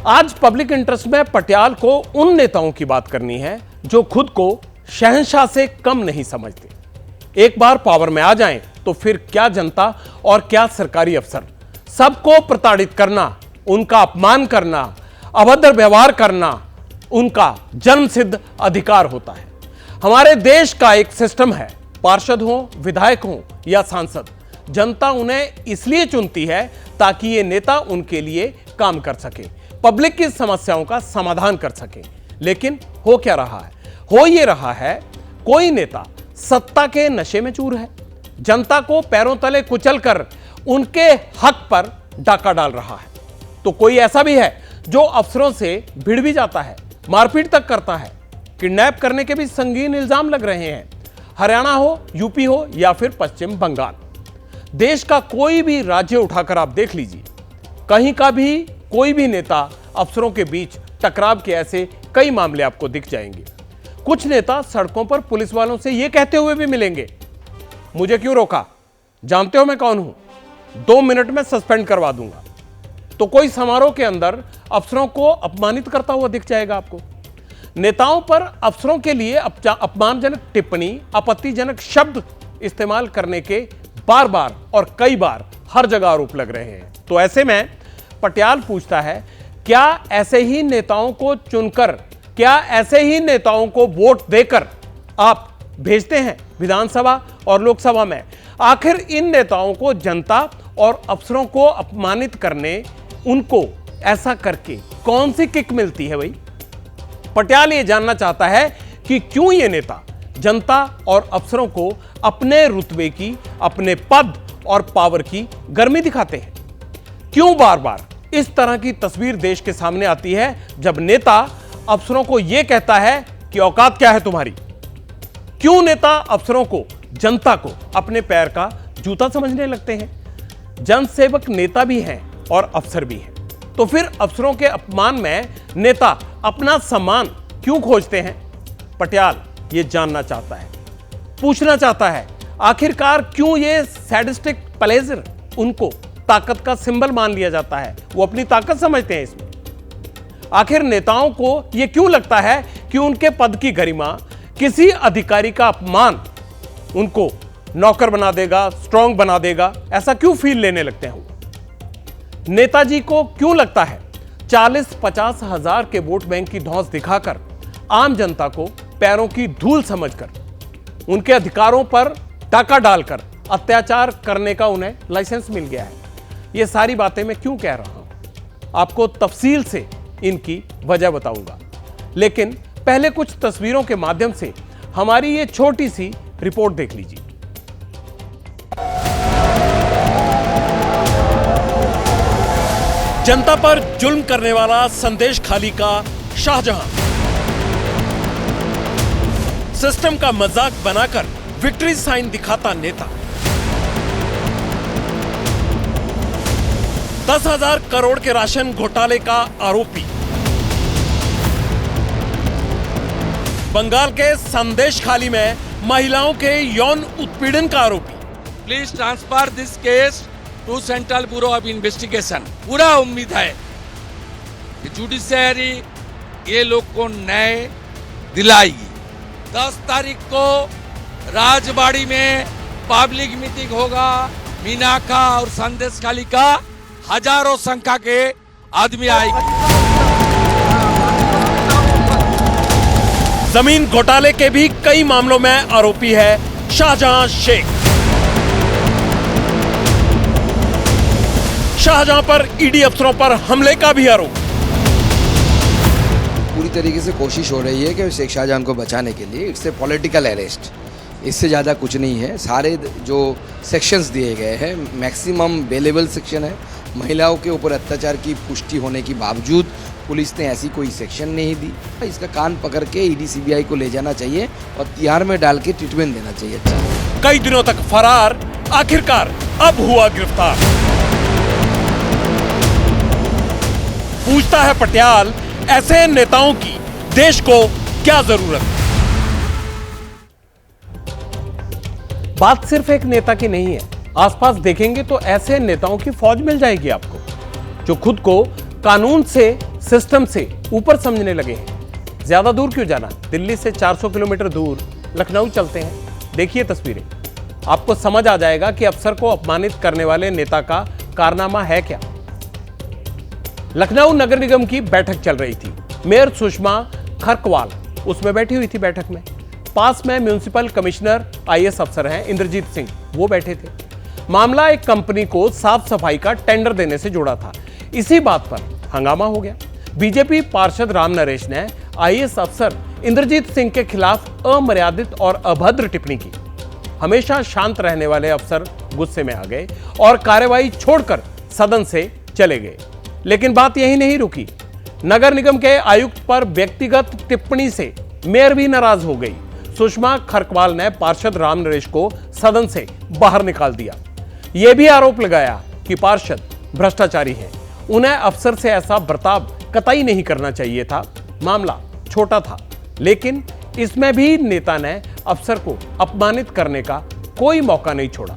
आज public interest में पटियाल को उन नेताओं की बात करनी है जो खुद को शहंशाह से कम नहीं समझते। एक बार पावर में आ जाएं तो फिर क्या जनता और क्या सरकारी अफसर, सबको प्रताड़ित करना, उनका अपमान करना, अभद्र व्यवहार करना उनका जन्मसिद्ध अधिकार होता है। हमारे देश का एक सिस्टम है, पार्षद हो, विधायक हो या सांसद, जनता उन्हें इसलिए चुनती है ताकि ये नेता उनके लिए काम कर सके, पब्लिक की समस्याओं का समाधान कर सके। लेकिन हो क्या रहा है? हो ये रहा है कोई नेता सत्ता के नशे में चूर है, जनता को पैरों तले कुचलकर उनके हक पर डाका डाल रहा है। तो कोई ऐसा भी है जो अफसरों से भिड़ भी जाता है, मारपीट तक करता है, किडनैप करने के भी संगीन इल्जाम लग रहे हैं। हरियाणा हो, यूपी हो या फिर पश्चिम बंगाल, देश का कोई भी राज्य उठाकर आप देख लीजिए, कहीं का भी कोई भी नेता अफसरों के बीच टकराव के ऐसे कई मामले आपको दिख जाएंगे। कुछ नेता सड़कों पर पुलिस वालों से यह कहते हुए भी मिलेंगे, मुझे क्यों रोका, जानते हो मैं कौन हूं, 2 मिनट में सस्पेंड करवा दूंगा। तो कोई समारोह के अंदर अफसरों को अपमानित करता हुआ दिख जाएगा आपको। नेताओं पर अफसरों के लिए अपमानजनक टिप्पणी, आपत्तिजनक शब्द इस्तेमाल करने के बार बार और कई बार हर जगह आरोप लग रहे हैं। तो ऐसे में पटियाल पूछता है, क्या ऐसे ही नेताओं को चुनकर, क्या ऐसे ही नेताओं को वोट देकर आप भेजते हैं विधानसभा और लोकसभा में? आखिर इन नेताओं को जनता और अफसरों को अपमानित करने, उनको ऐसा करके कौन सी किक मिलती है भाई? पटियाल ये जानना चाहता है कि क्यों ये नेता जनता और अफसरों को अपने रुतबे की, अपने पद और पावर की गर्मी दिखाते हैं। क्यों बार बार इस तरह की तस्वीर देश के सामने आती है जब नेता अफसरों को यह कहता है कि औकात क्या है तुम्हारी? क्यों नेता अफसरों को, जनता को अपने पैर का जूता समझने लगते हैं? जनसेवक नेता भी हैं और अफसर भी हैं, तो फिर अफसरों के अपमान में नेता अपना सम्मान क्यों खोजते हैं? पटियाल ये जानना चाहता है, पूछना चाहता है, आखिरकार क्यों ये सैडिस्टिक प्लेजर उनको ताकत का सिंबल मान लिया जाता है? वो अपनी ताकत समझते हैं इसमें। आखिर नेताओं को यह क्यों लगता है कि उनके पद की गरिमा, किसी अधिकारी का अपमान उनको नौकर बना देगा, स्ट्रांग बना देगा? ऐसा क्यों फील लेने लगते हैं वो? नेताजी को क्यों लगता है 40-50 हजार के वोट बैंक की धौंस दिखाकर आम जनता को पैरों की धूल समझकर उनके अधिकारों पर डाका डालकर अत्याचार करने का उन्हें लाइसेंस मिल गया है? ये सारी बातें मैं क्यों कह रहा हूं, आपको तफसील से इनकी वजह बताऊंगा। लेकिन पहले कुछ तस्वीरों के माध्यम से हमारी ये छोटी सी रिपोर्ट देख लीजिए। जनता पर जुल्म करने वाला संदेश खाली का शाहजहां, सिस्टम का मजाक बनाकर विक्ट्री साइन दिखाता नेता, 10,000 करोड़ के राशन घोटाले का आरोपी, बंगाल के संदेश खाली में महिलाओं के यौन उत्पीड़न का आरोपी। Please transfer this case to central bureau of investigation. पूरा उम्मीद है कि जुडिशियरी ये लोग को न्याय दिलाएगी। 10 तारीख को राजबाड़ी में पब्लिक मीटिंग होगा। मीनाका और संदेश खाली का हजारों संख्या के आदमी आएंगे। जमीन घोटाले के भी कई मामलों में आरोपी है शाहजहां शेख। शाहजहां पर ईडी अफसरों पर हमले का भी आरोप। पूरी तरीके से कोशिश हो रही है कि शेख शाहजहां को बचाने के लिए। इट्स ए पॉलिटिकल अरेस्ट, इससे ज़्यादा कुछ नहीं है। सारे जो सेक्शंस दिए गए हैं मैक्सिमम बेलेबल सेक्शन है। महिलाओं के ऊपर अत्याचार की पुष्टि होने के बावजूद पुलिस ने ऐसी कोई सेक्शन नहीं दी। इसका कान पकड़ के ईडी सीबीआई को ले जाना चाहिए और तिहाड़ में डाल के ट्रीटमेंट देना चाहिए। अच्छा, कई दिनों तक फरार, आखिरकार अब हुआ गिरफ्तार। पूछता है पटियाल, ऐसे नेताओं की देश को क्या जरूरत है? बात सिर्फ एक नेता की नहीं है, आसपास देखेंगे तो ऐसे नेताओं की फौज मिल जाएगी आपको, जो खुद को कानून से सिस्टम से ऊपर समझने लगे हैं। ज्यादा दूर क्यों जाना, दिल्ली से 400 किलोमीटर दूर लखनऊ चलते हैं। देखिए तस्वीरें, आपको समझ आ जाएगा कि अफसर को अपमानित करने वाले नेता का कारनामा है क्या। लखनऊ नगर निगम की बैठक चल रही थी। मेयर सुषमा खरकवाल उसमें बैठी हुई थी बैठक में। पास में म्युनिसिपल कमिश्नर आईएएस अफसर हैं इंद्रजीत सिंह, वो बैठे थे। मामला एक कंपनी को साफ सफाई का टेंडर देने से जुड़ा था। इसी बात पर हंगामा हो गया। बीजेपी पार्षद राम नरेश ने आईएएस अफसर इंद्रजीत सिंह के खिलाफ अमर्यादित और अभद्र टिप्पणी की। हमेशा शांत रहने वाले अफसर गुस्से में आ गए और कार्यवाही छोड़कर सदन से चले गए। लेकिन बात यही नहीं रुकी। नगर निगम के आयुक्त पर व्यक्तिगत टिप्पणी से मेयर भी नाराज हो गई। सुषमा खरकवाल ने पार्षद राम नरेश को सदन से बाहर निकाल दिया। यह भी आरोप लगाया कि पार्षद भ्रष्टाचारी हैं। उन्हें अफसर से ऐसा बर्ताव कतई नहीं करना चाहिए था। मामला छोटा था, लेकिन इसमें भी नेता ने अफसर को अपमानित करने का कोई मौका नहीं छोड़ा।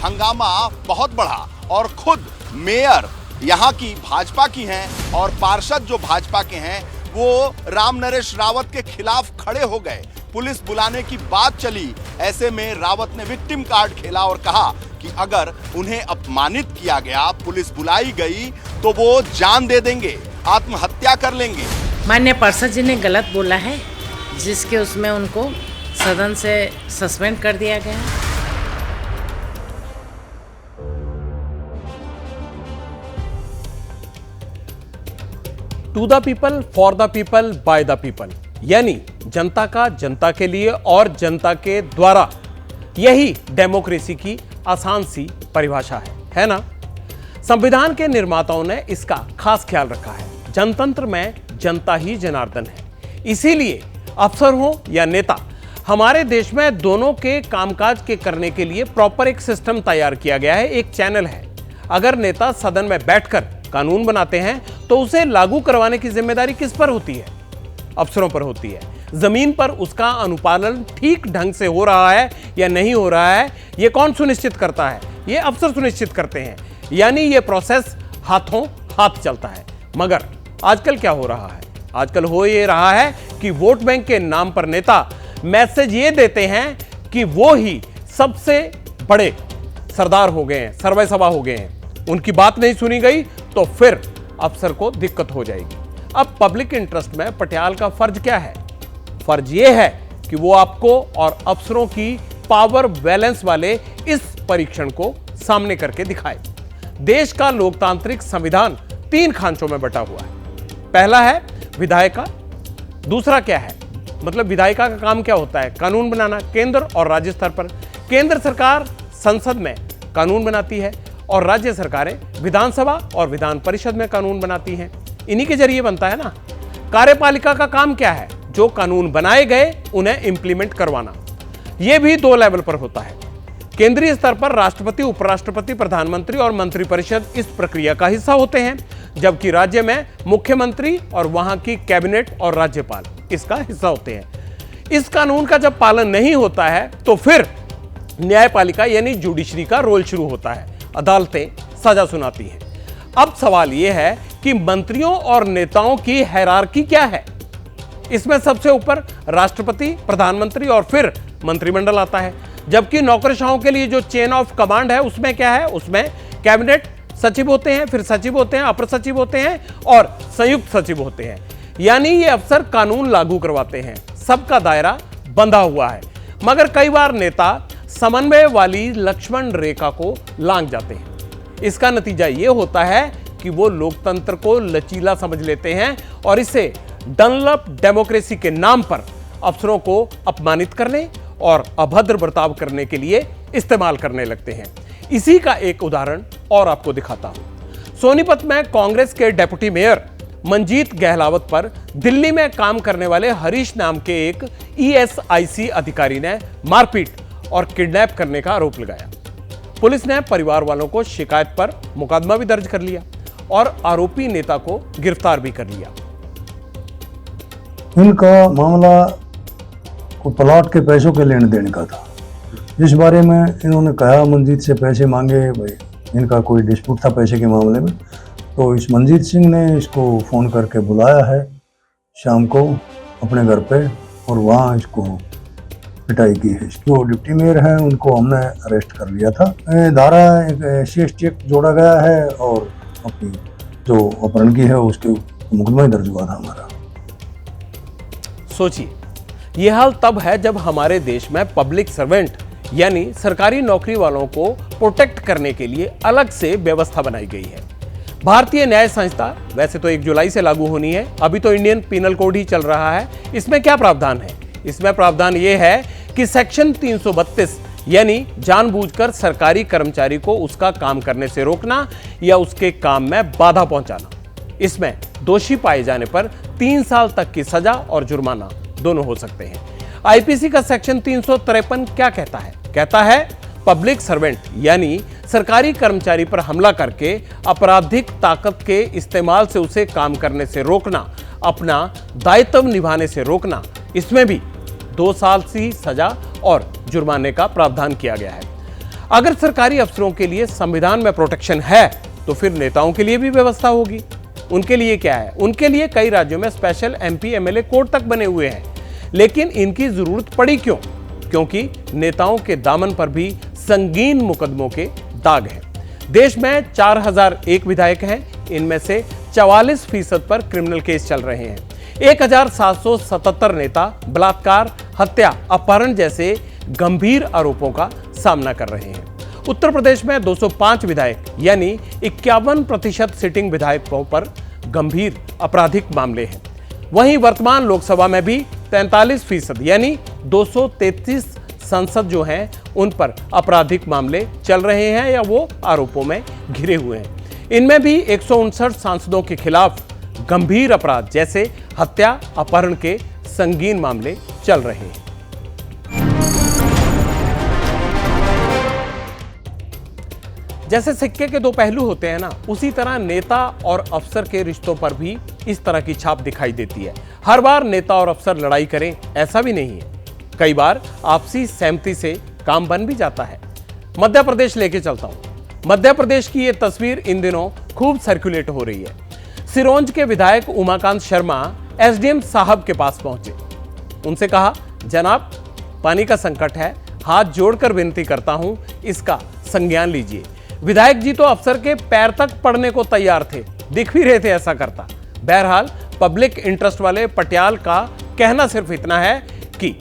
हंगामा बहुत बढ़ा और खुद मेयर यहाँ की भाजपा की हैं और पार्षद जो भाजपा के हैं वो राम नरेश रावत के खिलाफ खड़े हो गए। पुलिस बुलाने की बात चली। ऐसे में रावत ने विक्टिम कार्ड खेला और कहा कि अगर उन्हें अपमानित किया गया, पुलिस बुलाई गई तो वो जान दे देंगे, आत्महत्या कर लेंगे। माननीय पार्षद जी ने गलत बोला है, जिसके उसमें उनको सदन से सस्पेंड कर दिया गया है। To the people, for the people, by the people, यानी जनता का जनता के लिए और जनता के द्वारा। यही डेमोक्रेसी की आसान सी परिभाषा है ना। संविधान के निर्माताओं ने इसका खास ख्याल रखा है। जनतंत्र में जनता ही जनार्दन है। इसीलिए अफसर हो या नेता, हमारे देश में दोनों के कामकाज के करने के लिए प्रॉपर एक सिस्टम तैयार किया गया है, एक चैनल है। अगर नेता सदन में बैठकर कानून बनाते हैं तो उसे लागू करवाने की जिम्मेदारी किस पर होती है? अफसरों पर होती है। जमीन पर उसका अनुपालन ठीक ढंग से हो रहा है या नहीं हो रहा है, यह कौन सुनिश्चित करता है? ये अफसर सुनिश्चित करते हैं। यानी ये प्रोसेस हाथों हाथ चलता है। मगर आजकल क्या हो रहा है? आजकल हो ये रहा है कि वोट बैंक के नाम पर नेता मैसेज ये देते हैं कि वो ही सबसे बड़े सरदार हो गए हैं, सर्वसभा हो गए हैं। उनकी बात नहीं सुनी गई तो फिर अफसर को दिक्कत हो जाएगी। अब पब्लिक इंटरेस्ट में पटियाल का फर्ज क्या है? फर्ज यह है कि वो आपको और अफसरों की पावर बैलेंस वाले इस परीक्षण को सामने करके दिखाए। देश का लोकतांत्रिक संविधान 3 खांचों में बटा हुआ है। पहला है विधायिका। दूसरा क्या है? मतलब विधायिका का काम क्या होता है? कानून बनाना, केंद्र और राज्य स्तर पर। केंद्र सरकार संसद में कानून बनाती है और राज्य सरकारें विधानसभा और विधान परिषद में कानून बनाती हैं। इन्हीं के जरिए बनता है ना। कार्यपालिका का काम क्या है? जो कानून बनाए गए उन्हें इंप्लीमेंट करवाना। यह भी 2 लेवल पर होता है। केंद्रीय स्तर पर राष्ट्रपति, उपराष्ट्रपति, प्रधानमंत्री और मंत्रिपरिषद इस प्रक्रिया का हिस्सा होते हैं, जबकि राज्य में मुख्यमंत्री और वहां की कैबिनेट और राज्यपाल इसका हिस्सा होते हैं। इस कानून का जब पालन नहीं होता है तो फिर न्यायपालिका यानी जुडिशरी का रोल शुरू होता है। अदालतें सजा सुनाती हैं। अब सवाल यह है कि मंत्रियों और नेताओं की हायरार्की क्या है? इसमें सबसे ऊपर राष्ट्रपति, प्रधानमंत्री और फिर मंत्रिमंडल आता है। जबकि नौकरशाहों के लिए जो चेन ऑफ कमांड है उसमें क्या है, उसमें कैबिनेट सचिव होते हैं, फिर सचिव होते हैं, अपर सचिव होते हैं और संयुक्त सचिव होते हैं। यानी ये अफसर कानून लागू करवाते हैं, सबका दायरा बंधा हुआ है। मगर कई बार नेता समन्वय वाली लक्ष्मण रेखा को लांघ जाते हैं। इसका नतीजा ये होता है कि वो लोकतंत्र को लचीला समझ लेते हैं और इसे डनलप डेमोक्रेसी के नाम पर अफसरों को अपमानित करने और अभद्र बर्ताव करने के लिए इस्तेमाल करने लगते हैं। इसी का एक उदाहरण और आपको दिखाता हूं। सोनीपत में कांग्रेस के डेप्यूटी मेयर मंजीत गहलावत पर दिल्ली में काम करने वाले हरीश नाम के एक ESIC अधिकारी ने मारपीट और किडनैप करने का आरोप लगाया। पुलिस ने परिवार वालों को शिकायत पर मुकदमा भी दर्ज कर लिया और आरोपी नेता को गिरफ्तार भी कर लिया। इनका मामला को प्लॉट के पैसों के लेन देन का था। जिस बारे में इन्होंने कहा मंजीत से पैसे मांगे, भाई इनका कोई डिस्प्यूट था पैसे के मामले में, तो इस मंजीत सिंह ने इसको फ़ोन करके बुलाया है शाम को अपने घर पे और वहाँ इसको पिटाई की है। जो डिप्टी मेयर हैं उनको हमने अरेस्ट कर लिया था। धारा एक SC एक्ट जोड़ा गया है और अपनी जो अपहरण की है उसके मुकदमा दर्ज हुआ था हमारा। सोचिए, यह हाल तब है जब हमारे देश में पब्लिक सर्वेंट यानी सरकारी नौकरी वालों को प्रोटेक्ट करने के लिए अलग से व्यवस्था बनाई गई है। भारतीय न्याय संहिता वैसे तो 1 जुलाई से लागू होनी है, अभी तो इंडियन पीनल कोड ही चल रहा है। इसमें क्या प्रावधान है? इसमें प्रावधान यह है कि सेक्शन 332 यानी जानबूझकर सरकारी कर्मचारी को उसका काम करने से रोकना या उसके काम में बाधा पहुंचाना, इसमें दोषी पाए जाने पर 3 साल तक की सजा और जुर्माना दोनों हो सकते हैं। आईपीसी का सेक्शन 353 क्या कहता है? कहता है पब्लिक सर्वेंट यानी सरकारी कर्मचारी पर हमला करके आपराधिक ताकत के इस्तेमाल से उसे काम करने से रोकना, अपना दायित्व निभाने से रोकना, इसमें भी 2 साल की सजा और जुर्माने का प्रावधान किया गया है। अगर सरकारी अफसरों के लिए संविधान में प्रोटेक्शन है तो फिर नेताओं के लिए भी व्यवस्था होगी। उनके लिए क्या है? उनके लिए कई राज्यों में स्पेशल MP MLA कोड तक बने हुए हैं, लेकिन इनकी जरूरत पड़ी क्यों? क्योंकि नेताओं के दामन पर भी संगीन मुकदमों के दाग हैं। देश में 4001 विधायक हैं, इनमें से 44% पर क्रिमिनल केस चल रहे हैं। 1777 नेता बलात्कार, हत्या, अपहरण जैसे गंभीर आरोपों का सामना कर रहे हैं। उत्तर प्रदेश में 205 विधायक यानी 51% सिटिंग विधायकों पर गंभीर आपराधिक मामले हैं। वहीं वर्तमान लोकसभा में भी 43% यानी 233 सांसद जो हैं उन पर आपराधिक मामले चल रहे हैं या वो आरोपों में घिरे हुए हैं। इनमें भी 159 सांसदों के खिलाफ गंभीर अपराध जैसे हत्या, अपहरण के संगीन मामले चल रहे हैं। जैसे सिक्के के 2 पहलू होते हैं ना, उसी तरह नेता और अफसर के रिश्तों पर भी इस तरह की छाप दिखाई देती है। हर बार नेता और अफसर लड़ाई करें ऐसा भी नहीं है, कई बार आपसी सहमति से काम बन भी जाता है। मध्य प्रदेश लेके चलता हूं। मध्य प्रदेश की ये तस्वीर इन दिनों खूब सर्कुलेट हो रही है। सिरोंज के विधायक उमाकांत शर्मा SDM साहब के पास पहुंचे, उनसे कहा, जनाब पानी का संकट है, हाथ जोड़कर विनती करता हूं इसका संज्ञान लीजिए। विधायक जी तो अफसर के पैर तक पड़ने को तैयार थे, दिख भी रहे थे ऐसा करता। बहरहाल पब्लिक इंटरेस्ट वाले पटियाल का कहना सिर्फ इतना है कि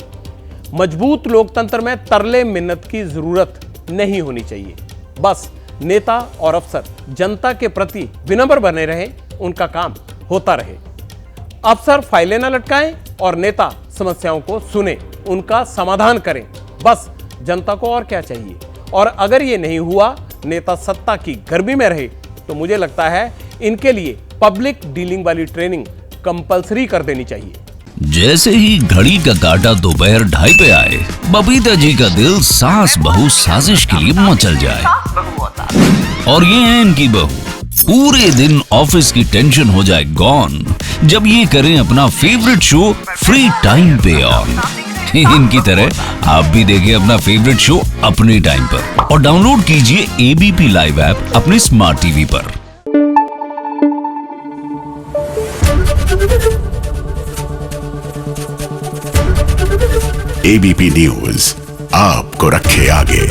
मजबूत लोकतंत्र में तरले मिन्नत की जरूरत नहीं होनी चाहिए। बस नेता और अफसर जनता के प्रति विनम्र बने रहे, उनका काम होता रहे। अफसर फाइलें न लटकाएं और नेता समस्याओं को सुने, उनका समाधान करें। बस जनता को और क्या चाहिए? और अगर ये नहीं हुआ, नेता सत्ता की गर्मी में रहे, तो मुझे लगता है इनके लिए पब्लिक डीलिंग वाली ट्रेनिंग कंपलसरी कर देनी चाहिए। जैसे ही घड़ी का काटा दोपहर 2:30 पे आए, बबीता जी का दिल सास बहू साजिश के लिए मचल जाए। और ये है इनकी बहू, पूरे दिन ऑफिस की टेंशन हो जाए गॉन जब ये करें अपना फेवरेट शो फ्री टाइम पे ऑन। इनकी तरह आप भी देखिए अपना फेवरेट शो अपने टाइम पर और डाउनलोड कीजिए ABP लाइव ऐप अपने स्मार्ट टीवी पर। एबीपी न्यूज आपको रखे आगे।